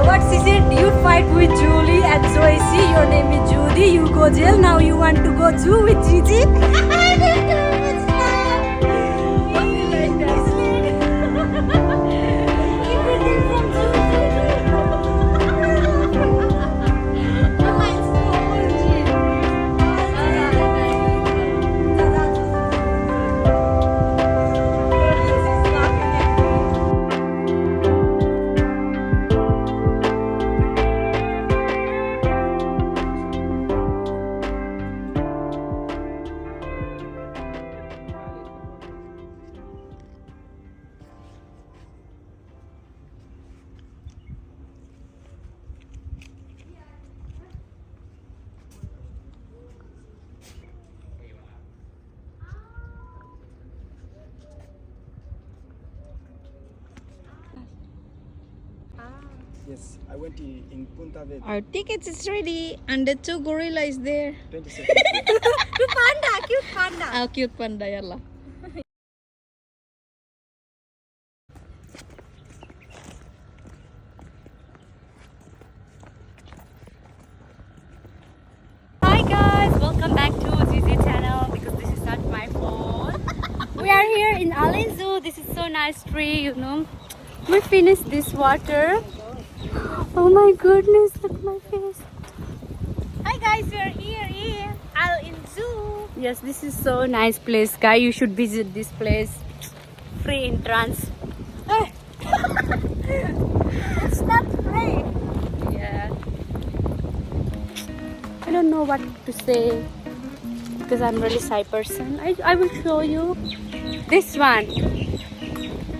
What she said? You fight with Julie and Joycey. Your name is Judy. You go jail. Now you want to go zoo with Gigi. Yes, I went in Punta Verde. Our tickets is ready and the two gorilla is there. 20 seconds. Cute panda. Ah, cute panda yalla. Hi guys, welcome back to Zizi channel because this is not my phone. We are here in Allen Zoo. This is so nice tree, you know. We finished this water. Oh my goodness, look at my face. Hi guys, we are here in Allen Zoo. Yes, this is so nice place, guy. You should visit this place. Free entrance. It's not free. Yeah. I don't know what to say because I'm really shy person. I will show you this one.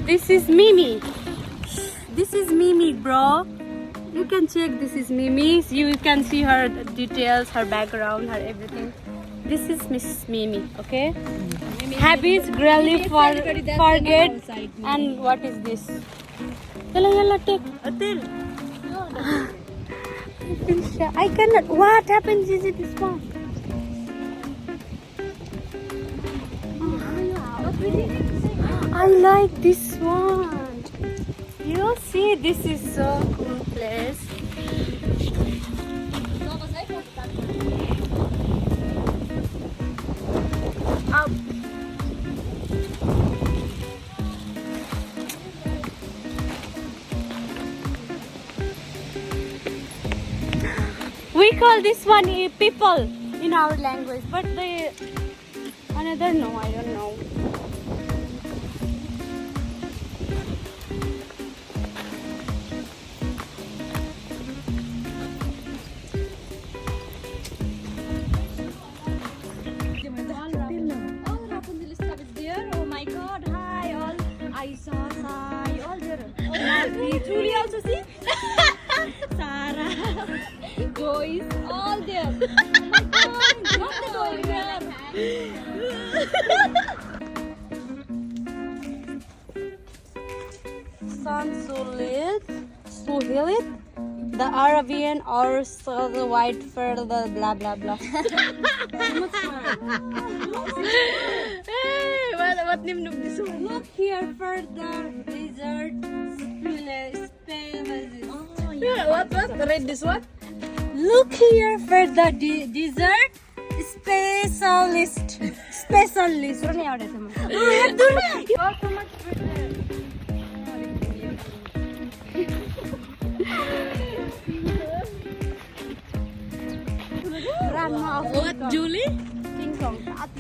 This is Mimi. This is Mimi, bro. You can check. This is Mimi. You can see her details, her background, her everything. This is Miss Mimi. Okay. Habits, really forget. And what is this? Yalla yalla take. I cannot. What happens? Is it this one? I like this one. You see, this is so cool place. Up. We call this one people in our language, but the another no, I don't know. Julie also see? Sarah, Joyce, all there. Oh my God, not the Suhilit, the Arabian or the white fur, the blah blah blah. Hey, what name of this one? Look here for the desert Yeah, what? Read this one? Look here for the dessert specialist. Specialist. What is Oh, so much better. What, Julie? King Kong.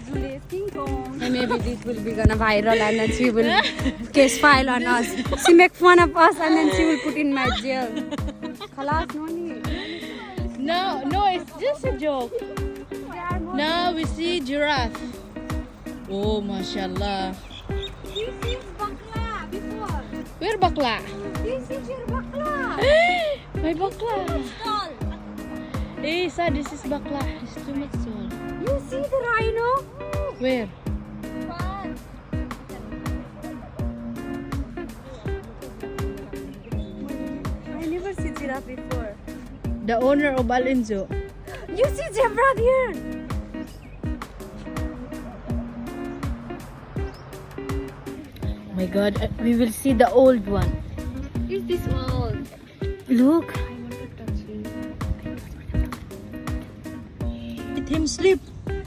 Julie King Kong. And maybe this will be gonna viral and then she will case file on us. She make fun of us and then she will put in my jail. Khalas, no need. No, it's just a joke. Now we see giraffe. Oh, mashallah. This is bakla before. Where bakla? This is your bakla. My bakla. Tall. Hey, Sa, this is bakla. It's too much tall. You see the rhino? Where? Fun. I never see giraffe before. The owner of Alenzo. You see zebra here? My God, we will see the old one. Is this old? Look. I want to touch him. Let him sleep.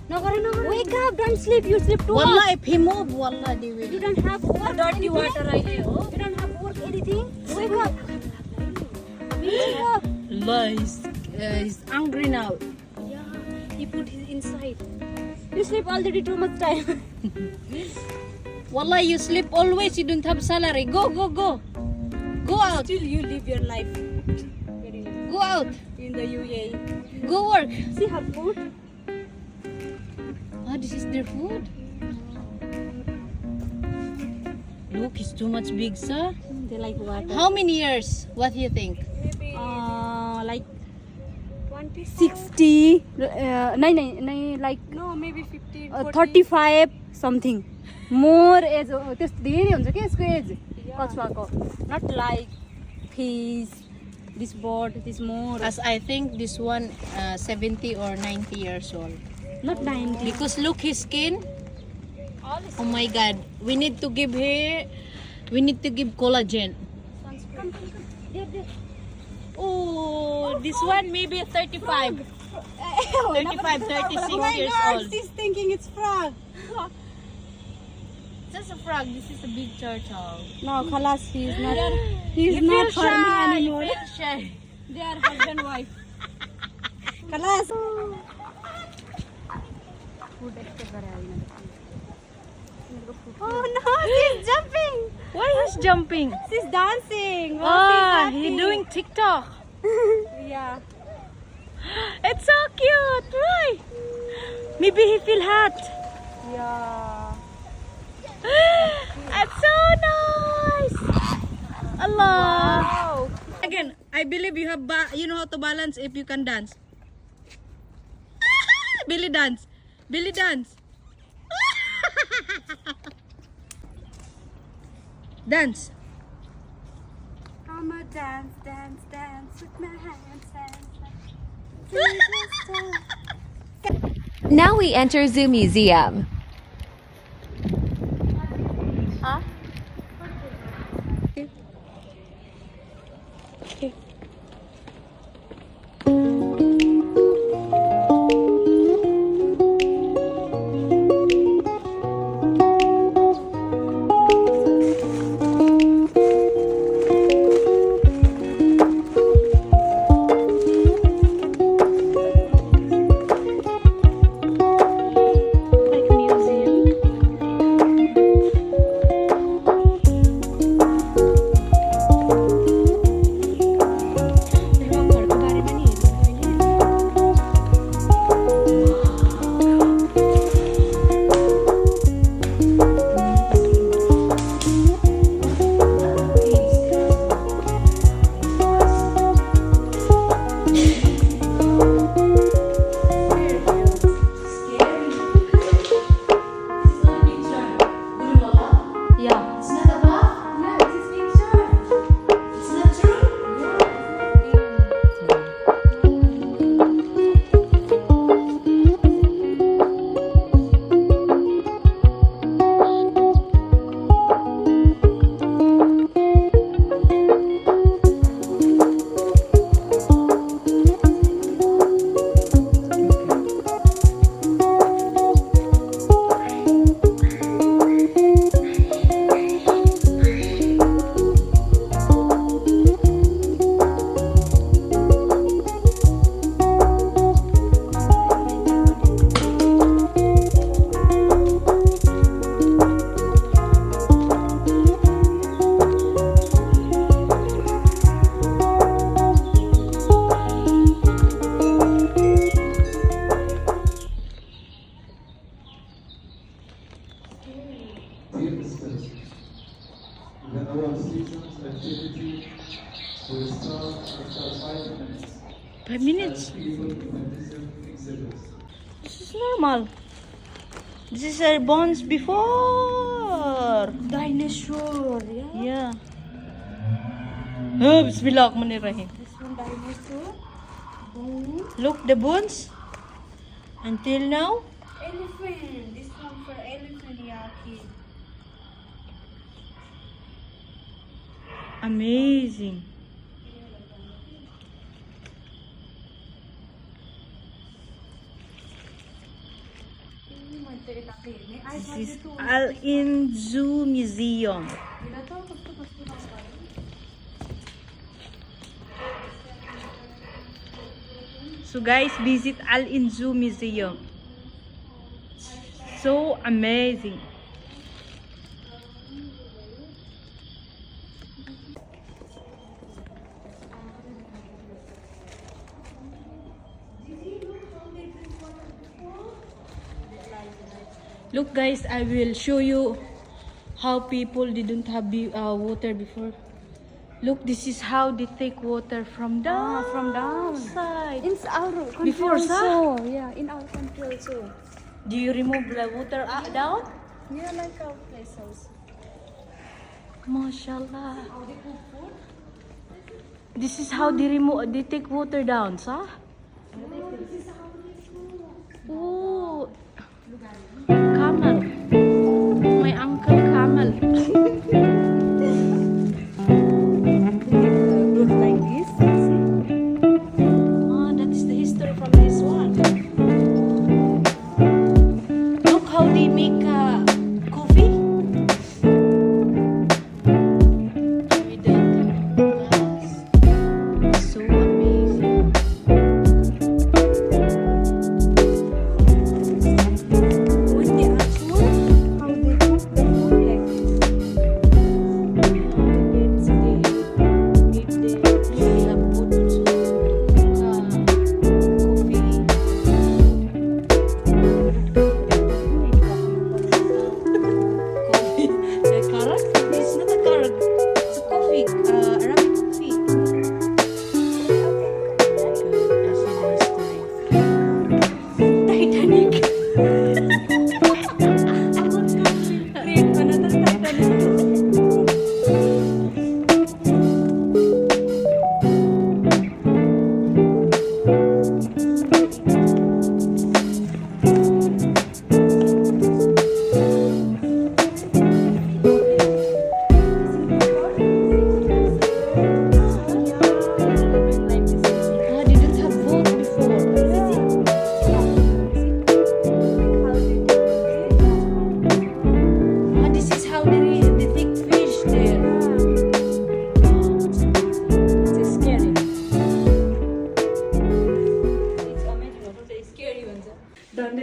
No, wake up! Don't sleep. You sleep too Wallah, much. if he move, wallah, they will. You don't have work. Dirty water right here. You don't have work anything. Wake up. Wake up. Allah, he's angry now. Yeah, he put his inside. You sleep already too much time. Wallah, you sleep always. You don't have salary. Go. Go out. Still, you live your life. Go out. In the UAE. Go work. See her food. Oh, this is their food. Look, it's too much big, sir. They like water. How many years? What do you think? Like 60. Like No, maybe 50. 35 something. More age. त्यस्तो धेरै हुन्छ के यसको as कछुवाको. Not like fish. This bird, this more. As I think this one 70 or 90 years old. Not 90. Because look his skin. Oh my God. We need to give collagen. Oh, this one maybe 35. 35, 36 years old. She's thinking it's frog. Just a frog. This is a big turtle. No, Khalas, he's not. You He's feel not shy. farming You anymore. feel shy. They are husband wife. Khalas. Oh no, she's jumping. Why he's jumping? She's dancing. Ah, he's doing TikTok. Yeah. It's so cute. Why? Maybe he feel hot. Yeah. It's so nice. Allah. Wow. Again, I believe you have you know how to balance if you can dance. Billy dance. Billy dance. Dance. I'ma dance with my hands. Now we enter Zoo Museum. Huh? Our season's activity will start after 5 minutes. 5 minutes. People in visit exhibits. This is normal. This is our bones before. Dinosaur, yeah. Yeah. Oh, Bismillahirrahmanirrahim. This one dinosaur. Bone. Look, the bones. Until now. Elephant. This one for elephant, yeah, kid. Amazing. This is Al-In Zoo Museum. So guys, visit Al-In Zoo Museum. So amazing. Look guys, I will show you how people didn't have water before. Look, this is how they take water from down. From down. Side. In our country Before, also. Yeah, in our country also. Do you remove the water down? Yeah, like our place also. Mashallah. This is how they take water down, sah? Oh, camel. My uncle camel. Good like this. Oh, that is the history from this one. Look how they make coffee. With the glass. So amazing. With the actual, how they cook the food like this. Don't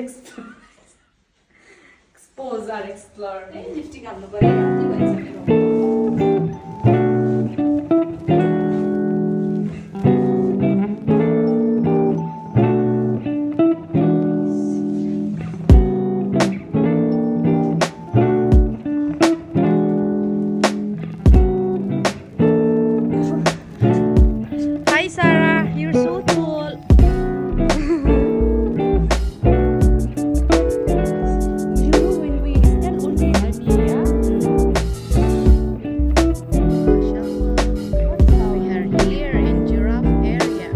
expose or explore. Lipstick हाल्नु पर्यो राति भइसक्यो Hi Sarah, you're so tall. You know when we stand only one year. We are here in giraffe area.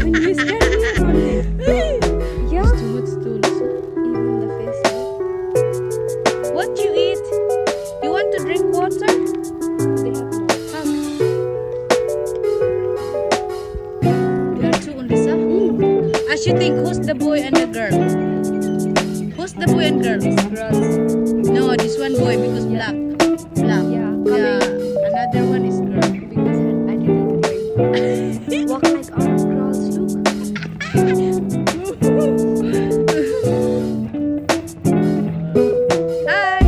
When we stand here only. Yeah. Too much stools. Even the face. What you eat? You want to drink water? They have no. There are two on this side. As you think, who's the boy and the girl? Who's the boy and girl? Girls. No, this one boy because black. Black. Yeah, Yeah. Another one is girl. Because I didn't drink. Walk like our girls. Look. Hi.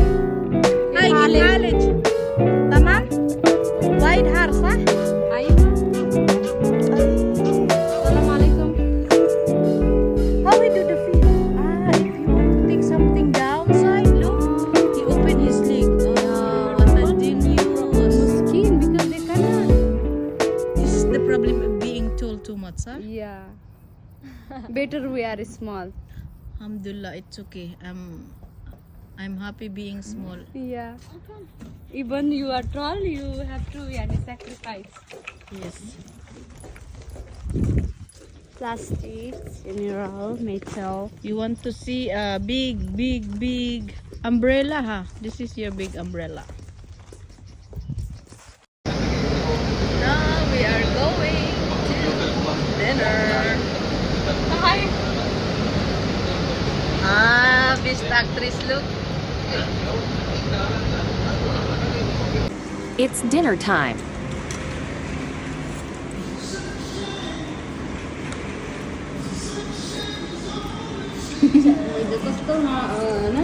Hi, college. تمام؟ وايد حار صح؟ أيوة. السلام عليكم. How we do the feet? If you want to take something downside, look, he open his leg. Oh, what a genius. Skin because they cannot. This is the problem of being told too much, huh? Yeah. Better we are small. Alhamdulillah, it's okay. I'm happy being small. Yeah. Even you are tall, you have to sacrifice. Yes. Plastic, mineral, metal. You want to see a big umbrella, huh? This is your big umbrella. Now we are going to dinner. Hi. Ah, best actress look. It's dinner time. कस्तो होइन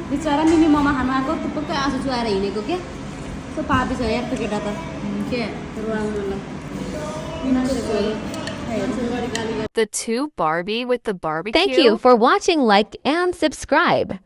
बिचरा मिमी mama खानु आएको थुप्पकै आँसु चुहाएर हिँडेको क्या कस्तो पापी छ यार त्यो केटा त के रुवाउनुलाई The two Barbie with the barbecue. Thank you for watching, like, and subscribe.